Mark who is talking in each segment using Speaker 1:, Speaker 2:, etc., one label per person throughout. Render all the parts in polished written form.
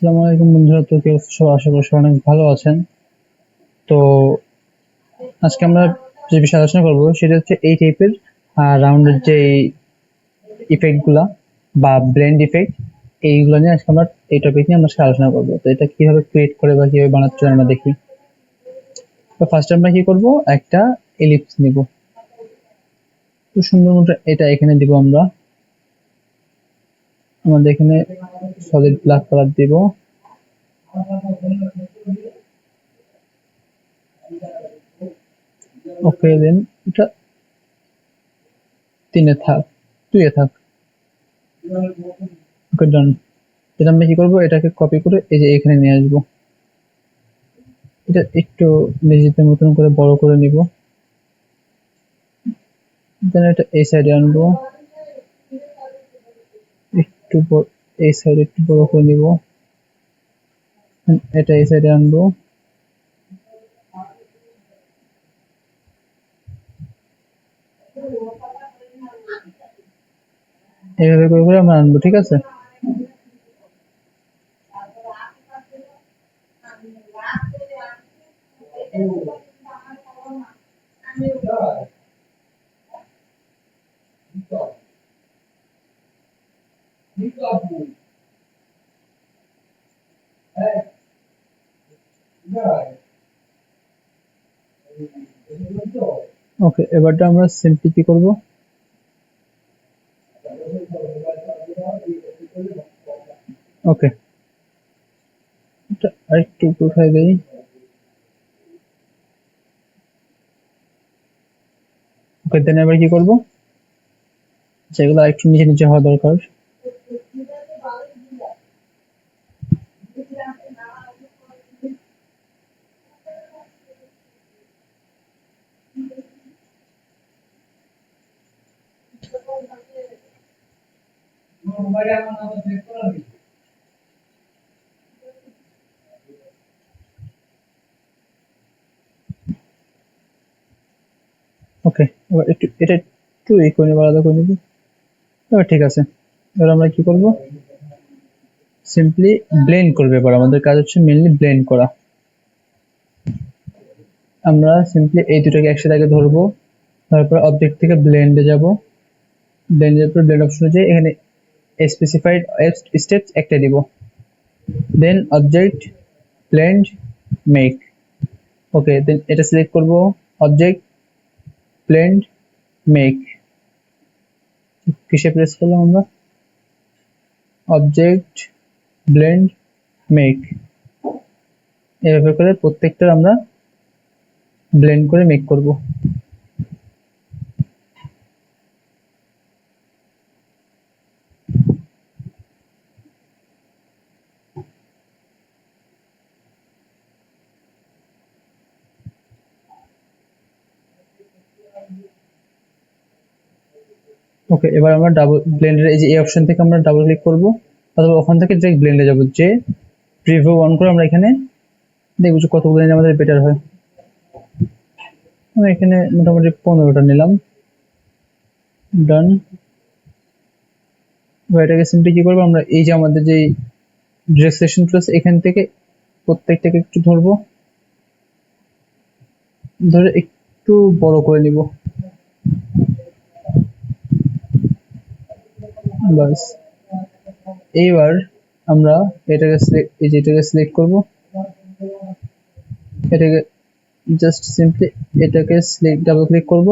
Speaker 1: আসসালামু আলাইকুম বন্ধুরা, তো কি অবস্থা সবার? আশা করি সবাই অনেক ভালো আছেন। তো আজকে আমরা যে বিষয়ে আলোচনা করব সেটা হচ্ছে এই টাইপের রাউন্ডের যে ইফেক্ট গুলা বা ব্লেন্ড ইফেক্ট, এইগুলো নিয়ে আজকে আমরা এই টপিক নিয়ে আমরা আজকে আলোচনা করব। তো এটা কিভাবে ক্রিয়েট করে বা কিভাবে বানাতে হয় আমরা দেখি। তো ফার্স্ট আমরা কি করব, একটা এলিপস নিব। তো সুন্দর মতো এটা এখানে দিব আমরা। আমাদের এখানে সলিড ব্ল্যাক কালার দিব। ওকে, দেন এটা 3-এ থাক, 2-এ থাক। ওকে, ডান। এটা আমরা কি করবো, এটাকে কপি করে এই যে এখানে নিয়ে আসবো। এটা একটু নিজেদের মতন করে বড় করে নিব। দেন এটা এই সাইডে আনবো, একটু এই সাইডে একটু বড় করে নিব। এটা এই সাইডে আনবো। এইভাবে করে করে আমরা আনবো, ঠিক আছে? ওকে, এবারটা আমরা সিম্পলি কি করবো, ওকে, এটা আরেকটু উঠাই দেই। ওকে, দেন এবার কি করবো, যেগুলো আরেকটু নিচে নিচে হওয়া দরকার। ওকে, এবার একটু এটা একটু এই করে নেবো, আলাদা করে নিবি। এবার ঠিক আছে। এবার আমরা কি করবো, সিম্পলি ব্লেন্ড করবে। এবার আমাদের কাজ হচ্ছে মেনলি ব্লেন্ড করা। আমরা সিম্পলি এই দুটোকে একসাথে আগে ধরবো, তারপর অবজেক্ট থেকে ব্লেন্ডে যাব। ব্লেন্ডের পর ব্লেন্ড অপশনে যে এখানে স্পেসিফাইড স্টেপস একটা দিব। Then object, blend, make. Okay, then এটা সিলেক্ট করব, অবজেক্ট, ব্লেন্ড, মেক। কিসে প্রেস করলাম আমরা, অবজেক্ট, ব্লেন্ড, মেক। এভাবে করে প্রত্যেকটা আমরা ব্লেন্ড করে মেক করব। ওকে, এবার আমরা ডাবল ব্লেন্ডের এই যে এই অপশন থেকে আমরা ডাবল ক্লিক করব, অথবা ওখান থেকে ডিরেক্ট ব্লেন্ডে যাব। যে প্রিভিউ অন করে আমরা এখানে দেখবো যে কত ব্লেন্ড আমাদের বেটার হয়। আমি এখানে মোটামুটি 15টা নিলাম। ডান। এবার এটাকে সিম্পলি কি করবো, আমরা এই যে আমাদের যে ডিরেক্ট প্লাস এখান থেকে প্রত্যেকটাকে একটু ধরবো, ধরে একটু বড় করে নিব। বাস। এইবার আমরা এটাকে এই যে এটাকে সিলেক্ট করবো, এটাকে জাস্ট সিম্পলি এটাকে সিলেক্ট ডাবল ক্লিক করব।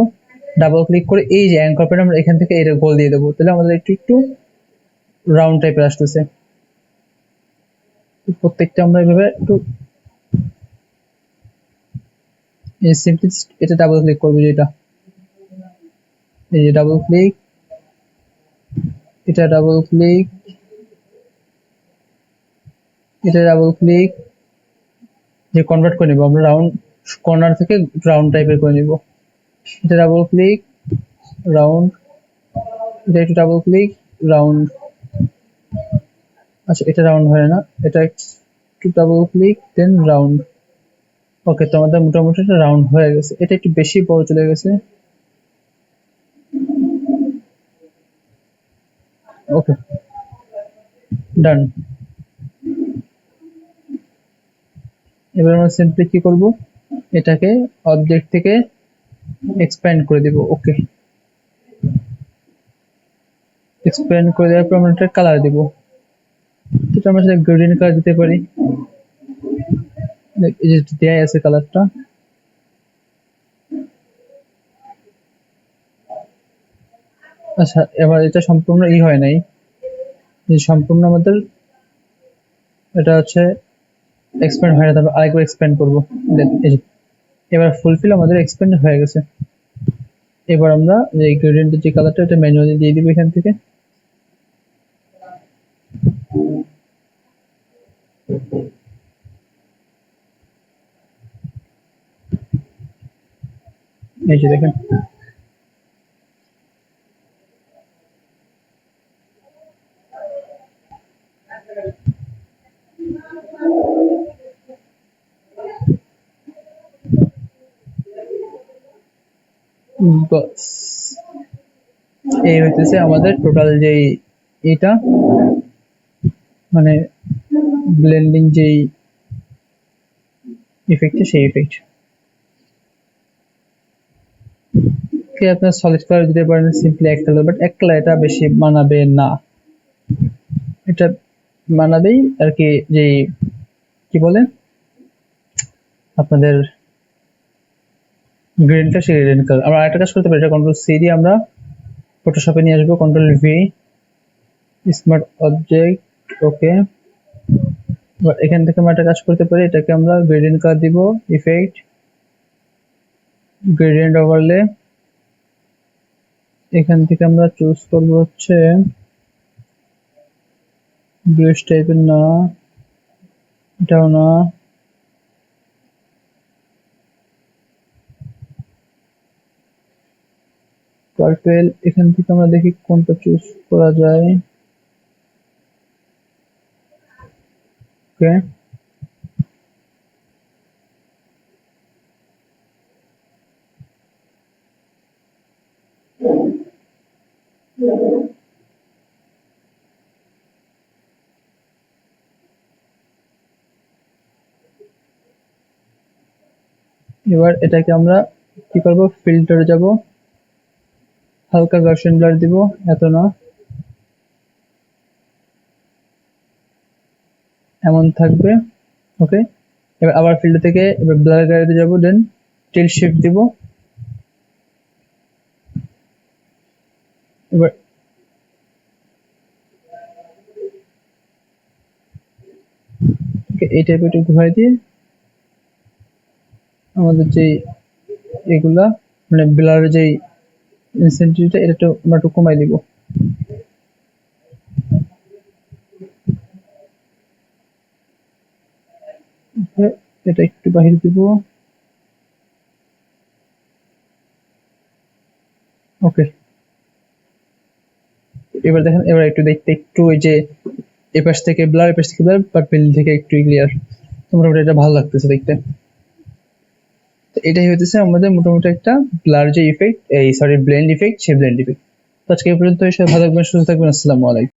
Speaker 1: ডাবল ক্লিক করে এই যে অ্যাঙ্কর পয়েন্ট আমরা এখান থেকে এটা গোল দিয়ে দেবো, তাহলে আমাদের একটু একটু রাউন্ড টাইপের আসতেছে। প্রত্যেকটা আমরা এভাবে একটু সিম্পলি এটা ডাবল ক্লিক করবো, যেটা এই যে ডাবল ক্লিক, এটা ডাবল ক্লিক, এটা ডাবল ক্লিক, যে কনভার্ট করে নিব আমরা রাউন্ড, কর্নার থেকে রাউন্ড টাইপের করে নিব। এটা ডাবল ক্লিক, রাউন্ড, এটা একটু ডাবল ক্লিক, রাউন্ড। আচ্ছা, এটা রাউন্ড হয় না, এটা একটু ডাবল ক্লিক দেন রাউন্ড। ওকে, তো আমাদের মোটামুটি একটা রাউন্ড হয়ে গেছে। এটা একটু বেশি বড় চলে গেছে। ওকে, ডান। এবার আমরা সিম্পলি কি করব, এটাকে অবজেক্ট থেকে এক্সপ্যান্ড করে দিব। ওকে, এক্সপ্যান্ড করে দেওয়ার পর আমরা একটা কালার দিব। এটা আমরা সেটা গ্রেডিয়েন্ট কালার দিতে পারি, এই যে দেয়া আছে কালারটা। আচ্ছা, এবার এটা সম্পূর্ণ হয় নাই, সম্পূর্ণ আমাদের এটা হচ্ছে এক্সপ্যান্ড হয় না, তারপর আরেকবার এক্সপ্যান্ড করবো। এই যে এবার ফুলফিল আমাদের এক্সপ্যান্ড হয়ে গেছে। এবার আমরা যে গ্রেডিয়েন্টের যে কালারটা, এটা ম্যানুয়ালি দিয়ে দিব এখান থেকে। এই যে দেখেন, বাস এই হইতেছে আমাদের টোটাল যেই এটা মানে ব্লেন্ডিং যেই ইফেক্ট, সেই ইফেক্ট কে আপনার সলিড কালার দিতে পারেন, সিম্পলি এক কালার, বাট এক কালার এটা বেশি মানাবে না। এটা মানাবেই আর কি, যে কি বলে আপনাদের গ্রেনটা, সেই গ্রেন কালার। আমরা আরেকটা কাজ করতে পারি, এটা কন্ট্রোল সি দিয়ে আমরা ফটোশপে নিয়ে আসবো, কন্ট্রোল ভি, স্মার্ট অবজেক্ট, ওকে। এখান থেকে আমরা একটা কাজ করতে পারি, এটাকে আমরা গ্রেডিয়েন্ট কালার দিব, ইফেক্ট, গ্রেডিয়েন্ট ওভারলে। এখান থেকে আমরা চুজ করব হচ্ছে ব্রাশ টাইপের, না এটাও না, পার্পেল। এখান থেকে আমরা দেখি কোনটা চুজ করা যায়। ওকে, এবার এটাকে আমরা কি করব, ফিল্টারে যাব, হালকা গার্সেন ব্লার দিব, এত না, এমন থাকবে। ওকে, এবার আবার ফিল্টার থেকে এবার ব্লার গাড়িতে যাব, দেন টিল শিফট দিব। এবার এই টাইপের একটু ঘুরাই দিয়ে আমাদের যে এগুলা মানে ব্লারের যে ইনসেন্টিভিটা, এটা একটু আমরা একটু কমাই দিব। ওকে, এটা একটু বাহির দিব। ওকে, এবার দেখেন, এবার একটু দেখতে একটু ওই যে এপাশ থেকে ব্লার, এপাশ থেকে ব্লার, পার্পল থেকে একটু ক্লিয়ার, মোটামুটি এটা ভালো লাগতেছে দেখতে। তো এটাই হইতেছে আমাদের মোটামুটি একটা ব্লার যে ইফেক্ট, এই সরি ব্লেন্ড ইফেক্ট, সেই ব্লেন্ড ইফেক্ট। তো আজকে এই পর্যন্ত, সবাই ভালো থাকবেন, সুস্থ থাকবেন, আসসালামু আলাইকুম।